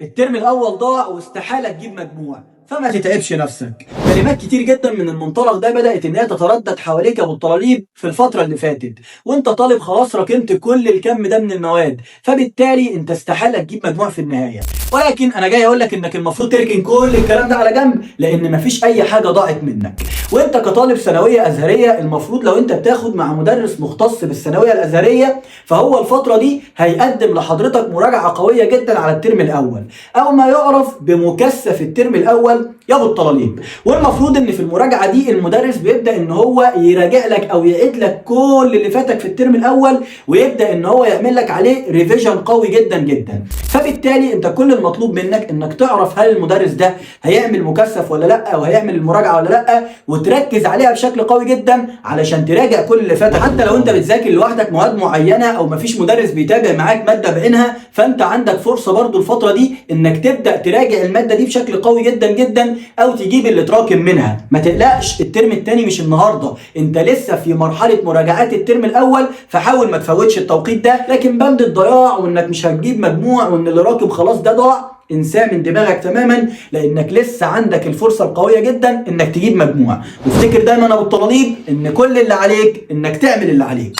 الترم الاول ضاع واستحاله تجيب مجموع، فما تتعبش نفسك. كلمات كتير جدا من المنطلق ده بدات ان هي تتردد حواليك يا ابو الطلاليب في الفتره اللي فاتت، وانت طالب خلاص راكمت كل الكم ده من المواد، فبالتالي انت استحاله تجيب مجموع في النهايه. ولكن انا جاي اقول لك انك المفروض تركن كل الكلام ده على جنب، لان مفيش اي حاجه ضاعت منك. وانت كطالب ثانويه ازهريه المفروض لو انت بتاخد مع مدرس مختص بالثانويه الازهريه، فهو الفتره دي هيقدم لحضرتك مراجعه قويه جدا على الترم الاول، او ما يعرف بمكثف الترم الاول يا ابو الطلاليب. والمفروض ان في المراجعه دي المدرس بيبدا ان هو يراجع لك او يعيد لك كل اللي فاتك في الترم الاول، ويبدا ان هو يعمل لك عليه ريفيجن قوي جدا جدا. فبالتالي انت كل المطلوب منك انك تعرف هل المدرس ده هيعمل مكثف ولا لا، او هيعمل المراجعه ولا لا، وتركز عليها بشكل قوي جدا علشان تراجع كل اللي فاتك. حتى لو انت بتذاكر لوحدك مواد معينه او مفيش مدرس بيتابع معاك ماده بعينها، فانت عندك فرصه برضو الفتره دي انك تبدا تراجع الماده دي بشكل قوي جدا جدا، او تجيب اللي تراكم منها. ما تقلقش، الترم الثاني مش النهارده، انت لسه في مرحله مراجعات الترم الاول، فحاول ما تفوتش التوقيت ده. لكن بند الضياع وانك مش هتجيب مجموع وان اللي راكم خلاص ده ضاع، انساه من دماغك تماما، لانك لسه عندك الفرصه القويه جدا انك تجيب مجموع. وافتكر دايما يا ابو الطلاليب ان كل اللي عليك انك تعمل اللي عليك.